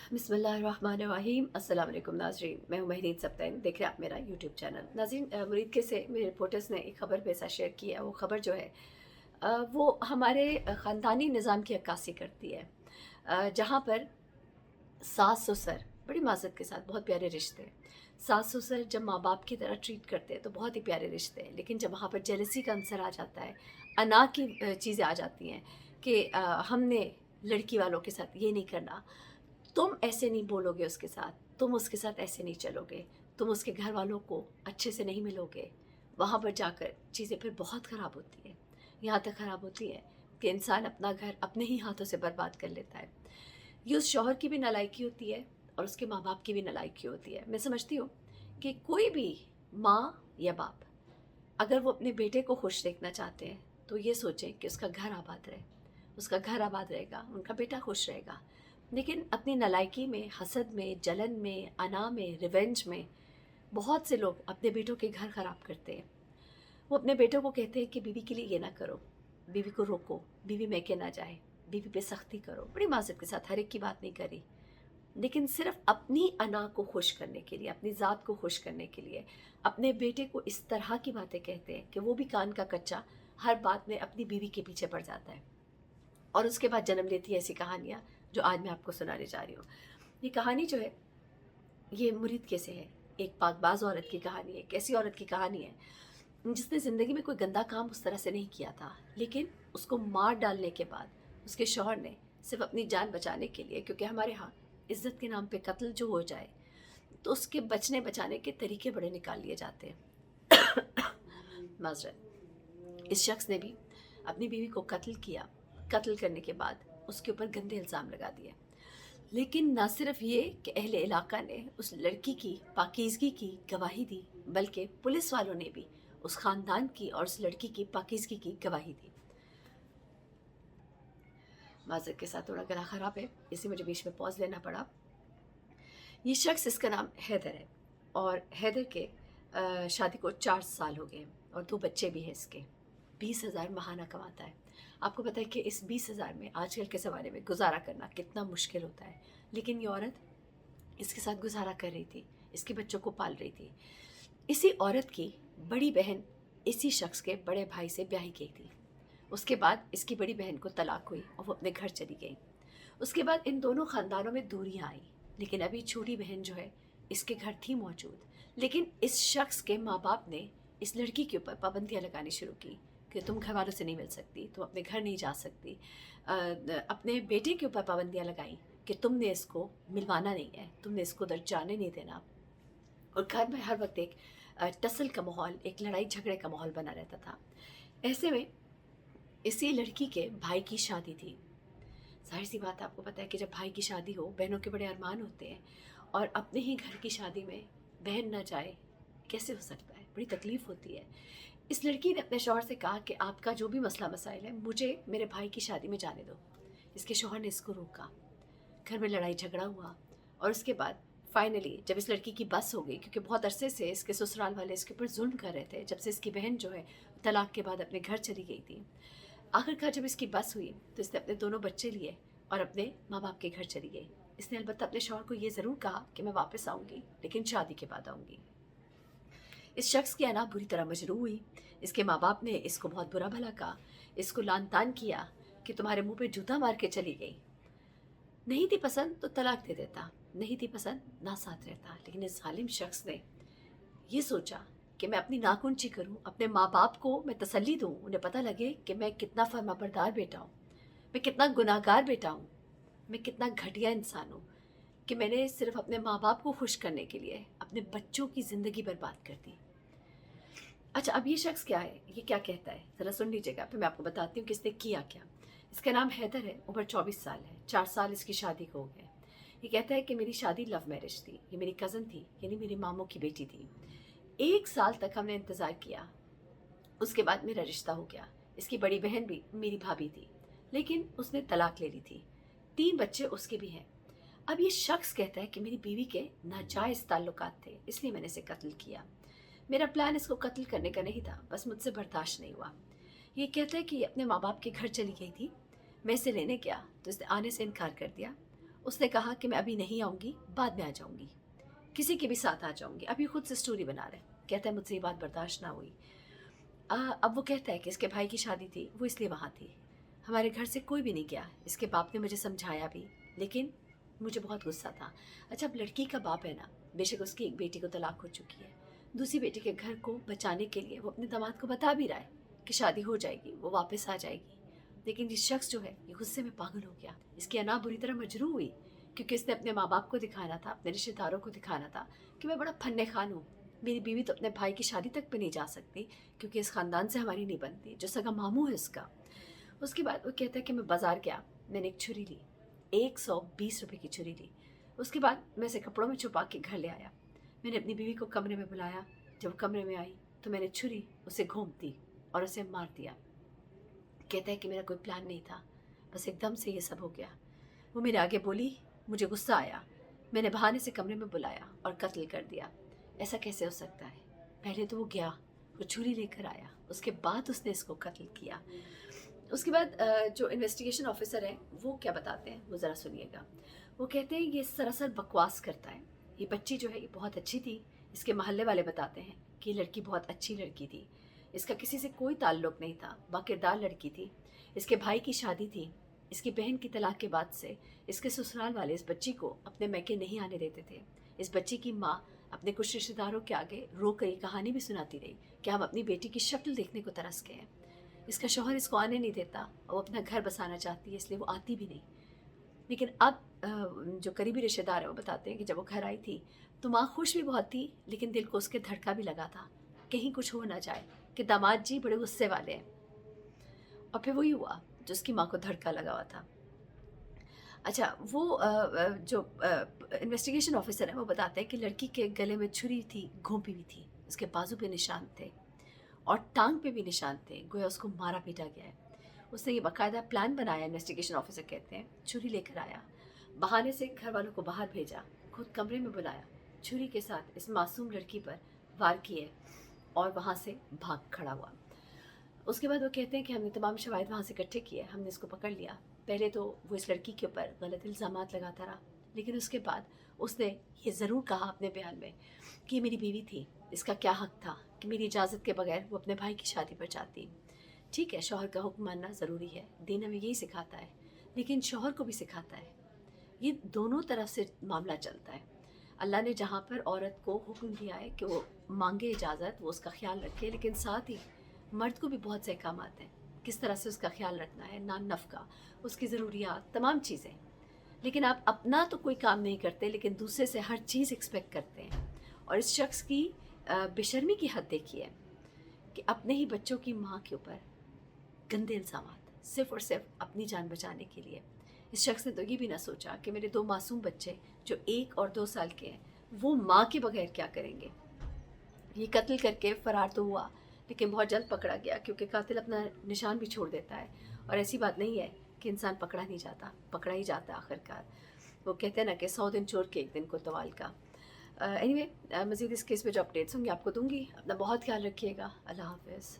बिस्मिल्लाहिर्रहमानिर्रहीम। अस्सलाम वालेकुम नाज़रीन, मैं हूँ महरीन सब्तैन, देख रहे हैं आप मेरा यूट्यूब चैनल। नाज़रीन, मुरीद के से मेरे रिपोर्टर्स ने एक ख़बर मेरे साथ शेयर की है। वो ख़बर जो है वो हमारे ख़ानदानी निज़ाम की अक्कासी करती है, जहाँ पर सास ससुर, बड़ी माज़रत के साथ बहुत प्यारे रिश्ते हैं। सास ससुर जब माँ बाप की तरह ट्रीट करते हैं तो बहुत ही प्यारे रिश्ते हैं, लेकिन जब वहाँ पर जेलसी का अंसर आ जाता है, अना की चीज़ें आ जाती हैं कि हमने लड़की वालों के साथ ये नहीं करना, तुम ऐसे नहीं बोलोगे उसके साथ, तुम उसके साथ ऐसे नहीं चलोगे, तुम उसके घर वालों को अच्छे से नहीं मिलोगे, वहाँ पर जाकर चीज़ें फिर बहुत ख़राब होती हैं। यहाँ तक ख़राब होती है कि इंसान अपना घर अपने ही हाथों से बर्बाद कर लेता है। ये उस शौहर की भी नालायकी होती है और उसके माँ बाप की भी नालायकी होती है। मैं समझती हूँ कि कोई भी माँ या बाप अगर वो अपने बेटे को खुश देखना चाहते हैं तो ये सोचें कि उसका घर आबाद रहे, उसका घर आबाद रहेगा, उनका बेटा खुश रहेगा। लेकिन अपनी नालायकी में, हसद में, जलन में, अना में, रिवेंज में बहुत से लोग अपने बेटों के घर ख़राब करते हैं। वो अपने बेटों को कहते हैं कि बीवी के लिए ये ना करो, बीवी को रोको, बीवी मैके ना जाए, बीवी पे सख्ती करो। बड़ी माज़रत के साथ हर एक की बात नहीं करी, लेकिन सिर्फ अपनी अना को खुश करने के लिए, अपनी ज़ात को खुश करने के लिए अपने बेटे को इस तरह की बातें कहते हैं कि वो भी कान का कच्चा हर बात में अपनी बीवी के पीछे पड़ जाता है। और उसके बाद जन्म लेती है ऐसी कहानियाँ जो आज मैं आपको सुनाने जा रही हूँ। ये कहानी जो है ये मुरीद के से है, एक पाकबाज़ औरत की कहानी है। एक ऐसी औरत की कहानी है जिसने ज़िंदगी में कोई गंदा काम उस तरह से नहीं किया था, लेकिन उसको मार डालने के बाद उसके शौहर ने सिर्फ अपनी जान बचाने के लिए, क्योंकि हमारे यहाँ इज़्ज़त के नाम पे कत्ल जो हो जाए तो उसके बचने बचाने के तरीके बड़े निकाल लिए जाते हैं। माजरत, इस शख्स ने भी अपनी बीवी को कत्ल किया। कत्ल करने के बाद उसके ऊपर गंदे इल्ज़ाम लगा दिए। लेकिन ना सिर्फ ये कि अहले इलाका ने उस लड़की की पाकीज़गी की गवाही दी, बल्कि पुलिस वालों ने भी उस ख़ानदान की और उस लड़की की पाकीज़गी की गवाही दी। माज़रत के साथ थोड़ा गला ख़राब है, इसी मुझे बीच में पॉज़ लेना पड़ा। ये शख्स, इसका नाम हैदर है और हैदर के शादी को 4 साल हो गए और 2 बच्चे भी हैं इसके। 20,000 महाना कमाता है। आपको पता है कि इस 20,000 में आजकल के ज़माने में गुजारा करना कितना मुश्किल होता है, लेकिन ये औरत इसके साथ गुजारा कर रही थी, इसके बच्चों को पाल रही थी। इसी औरत की बड़ी बहन इसी शख्स के बड़े भाई से ब्याही गई थी। उसके बाद इसकी बड़ी बहन को तलाक हुई और वो अपने घर चली गई। उसके बाद इन दोनों ख़ानदानों में दूरियां आई, लेकिन अभी छोटी बहन जो है इसके घर थी मौजूद। लेकिन इस शख्स के माँ बाप ने इस लड़की के ऊपर पाबंदियाँ लगानी शुरू की कि तुम घर वालों से नहीं मिल सकती, तुम अपने घर नहीं जा सकती। अपने बेटे के ऊपर पाबंदियाँ लगाई कि तुमने इसको मिलवाना नहीं है, तुमने इसको उधर जाने नहीं देना। और घर में हर वक्त एक टसल का माहौल, एक लड़ाई झगड़े का माहौल बना रहता था। ऐसे में इसी लड़की के भाई की शादी थी। ज़ाहिर सी बात है, आपको पता है कि जब भाई की शादी हो, बहनों के बड़े अरमान होते हैं और अपने ही घर की शादी में बहन ना जाए, कैसे हो सकता है? बड़ी तकलीफ़ होती है। इस लड़की ने अपने शौहर से कहा कि आपका जो भी मसला मसाइल है, मुझे मेरे भाई की शादी में जाने दो। इसके शौहर ने इसको रोका। घर में लड़ाई झगड़ा हुआ और उसके बाद फाइनली जब इस लड़की की बस हो गई, क्योंकि बहुत अरसे से इसके ससुराल वाले इसके ऊपर जुल्म कर रहे थे, जब से इसकी बहन जो है तलाक के बाद अपने घर चली गई थी। आखिरकार जब इसकी बस हुई तो इसने अपने दोनों बच्चे लिए और अपने माँ बाप के घर चली गई। इसने अलबत्ता अपने शौहर को ये ज़रूर कहा कि मैं वापस आऊँगी, लेकिन शादी के बाद आऊँगी। इस शख्स की अना बुरी तरह मजरूह हुई। इसके माँ बाप ने इसको बहुत बुरा भला कहा, इसको लान तान किया कि तुम्हारे मुंह पे जूता मार के चली गई। नहीं थी पसंद तो तलाक दे देता, नहीं थी पसंद ना साथ रहता। लेकिन इस जालिम शख्स ने ये सोचा कि मैं अपनी नाकुंची करूं, अपने माँ बाप को मैं तसल्ली दूं, उन्हें पता लगे कि मैं कितना फर्माबरदार बेटा हूँ, मैं कितना गुनाहगार बेटा हूँ, मैं कितना घटिया इंसान हूँ कि मैंने सिर्फ अपने माँ बाप को खुश करने के लिए अपने बच्चों की ज़िंदगी बर्बाद कर दी। अच्छा, अब ये शख्स क्या है, ये क्या कहता है, ज़रा सुन लीजिएगा, फिर मैं आपको बताती हूँ कि इसने किया क्या। इसका नाम हैदर है, उम्र 24 साल है, 4 साल इसकी शादी को हो गए। ये कहता है कि मेरी शादी लव मैरिज थी, ये मेरी कज़न थी, यानी मेरी मामों की बेटी थी। 1 साल तक हमने इंतज़ार किया, उसके बाद मेरा रिश्ता हो गया। इसकी बड़ी बहन भी मेरी भाभी थी, लेकिन उसने तलाक ले ली थी। 3 बच्चे उसके भी हैं। अब ये शख्स कहता है कि मेरी बीवी के नाजायज़ ताल्लुकात थे, इसलिए मैंने इसे कत्ल किया। मेरा प्लान इसको कत्ल करने का नहीं था, बस मुझसे बर्दाश्त नहीं हुआ। ये कहता है कि ये अपने माँ बाप के घर चली गई थी, मैं इसे लेने गया तो इसने आने से इनकार कर दिया। उसने कहा कि मैं अभी नहीं आऊँगी, बाद में आ जाऊँगी, किसी के भी साथ आ जाऊँगी। अब ये खुद से स्टोरी बना रहा है, कहता है मुझसे ये बात बर्दाश्त ना हुई। अब वो कहता है कि इसके भाई की शादी थी, वो इसलिए वहाँ थी। हमारे घर से कोई भी नहीं गया, इसके बाप ने मुझे समझाया भी, लेकिन मुझे बहुत गुस्सा था। अच्छा, अब लड़की का बाप है ना, बेशक उसकी एक बेटी को तलाक हो चुकी है, दूसरी बेटी के घर को बचाने के लिए वो अपने दामाद को बता भी रहा है कि शादी हो जाएगी, वो वापस आ जाएगी। लेकिन ये शख्स जो है, ये गुस्से में पागल हो गया। इसकी अना बुरी तरह मजरूह हुई, क्योंकि इसने अपने माँ बाप को दिखाना था, अपने रिश्तेदारों को दिखाना था कि मैं बड़ा फन्ने खान हूँ। मेरी बीवी तो अपने भाई की शादी तक पे नहीं जा सकती, क्योंकि इस ख़ानदान से हमारी नहीं बनती, जो सगा मामू है उसका। उसके बाद वो कहता है कि मैं बाज़ार गया, मैंने एक छुरी ली, 120 रुपये की छुरी ली। उसके बाद मैं इसे कपड़ों में छुपा के घर ले आया। मैंने अपनी बीवी को कमरे में बुलाया। जब कमरे में आई तो मैंने छुरी उसे घोंप दी और उसे मार दिया। कहता है कि मेरा कोई प्लान नहीं था, बस एकदम से ये सब हो गया। वो मेरे आगे बोली, मुझे गुस्सा आया, मैंने बहाने से कमरे में बुलाया और कत्ल कर दिया। ऐसा कैसे हो सकता है? पहले तो वो गया, वो छुरी लेकर आया, उसके बाद उसने इसको कत्ल किया। उसके बाद जो इन्वेस्टिगेशन ऑफिसर है वो क्या बताते हैं, वो ज़रा सुनिएगा। वो कहते हैं ये सरासर बकवास करता है, ये बच्ची जो है ये बहुत अच्छी थी। इसके मोहल्ले वाले बताते हैं कि ये लड़की बहुत अच्छी लड़की थी, इसका किसी से कोई ताल्लुक़ नहीं था, बाकिरदार लड़की थी। इसके भाई की शादी थी। इसकी बहन की तलाक के बाद से इसके ससुराल वाले इस बच्ची को अपने मैके नहीं आने देते थे। इस बच्ची की माँ अपने कुछ रिश्तेदारों के आगे रो कर ये कहानी भी सुनाती रही कि हम अपनी बेटी की शक्ल देखने को तरस गए हैं। इसका शौहर इसको आने नहीं देता, वो अपना घर बसाना चाहती है, इसलिए वो आती भी नहीं। लेकिन अब जो करीबी रिश्तेदार हैं वो बताते हैं कि जब वो घर आई थी तो माँ खुश भी बहुत थी, लेकिन दिल को उसके धड़का भी लगा था, कहीं कुछ हो ना जाए, कि दामाद जी बड़े गुस्से वाले हैं। और फिर वही हुआ जो उसकी माँ को धड़का लगा हुआ था। अच्छा, वो जो इन्वेस्टिगेशन ऑफिसर है वो बताते हैं कि लड़की के गले में छुरी थी, घोंपी हुई थी, उसके बाजू पे निशान थे और टांग पे भी निशान थे, गोया उसको मारा पीटा गया है। उसने ये बाकायदा प्लान बनाया, इन्वेस्टिगेशन ऑफिसर कहते हैं, छुरी लेकर आया, बहाने से घर वालों को बाहर भेजा, खुद कमरे में बुलाया, छुरी के साथ इस मासूम लड़की पर वार किए और वहाँ से भाग खड़ा हुआ। उसके बाद वो कहते हैं कि हमने तमाम शवाहिद वहाँ से इकट्ठे किए, हमने इसको पकड़ लिया। पहले तो वो इस लड़की के ऊपर गलत इल्ज़ामात लगाता रहा, लेकिन उसके बाद उसने ये ज़रूर कहा अपने बयान में कि ये मेरी बीवी थी, इसका क्या हक़ था कि मेरी इजाज़त के बगैर वो अपने भाई की शादी पर जाती। ठीक है, शौहर का हुक्म मानना ज़रूरी है, दीन हमें यही सिखाता है, लेकिन शौहर को भी सिखाता है। ये दोनों तरफ से मामला चलता है। अल्लाह ने जहाँ पर औरत को हुक्म दिया है कि वो मांगे इजाज़त, वो उसका ख्याल रखे, लेकिन साथ ही मर्द को भी बहुत से काम आते हैं, किस तरह से उसका ख्याल रखना है, नान नफ़का, उसकी ज़रूरियात, तमाम चीज़ें। लेकिन आप अपना तो कोई काम नहीं करते, लेकिन दूसरे से हर चीज़ एक्सपेक्ट करते हैं। और इस शख्स की बेशर्मी की हद देखिए कि अपने ही बच्चों की माँ के ऊपर गंदे इल्ज़ामात, सिर्फ़ और सिर्फ अपनी जान बचाने के लिए। इस शख्स ने तो ये भी ना सोचा कि मेरे 2 मासूम बच्चे जो 1 और 2 साल के हैं, वो माँ के बगैर क्या करेंगे। ये कत्ल करके फ़रार तो हुआ, लेकिन बहुत जल्द पकड़ा गया, क्योंकि कातिल अपना निशान भी छोड़ देता है। और ऐसी बात नहीं है कि इंसान पकड़ा नहीं जाता, पकड़ा ही जाता है आखिरकार। वो कहते हैं ना कि 100 दिन चोर के 1 दिन कोतवाल का। एनीवे, मज़ीद इस केस पे जो अपडेट्स होंगी आपको दूँगी। अपना बहुत ख्याल रखिएगा। अल्लाह हाफ़िज़।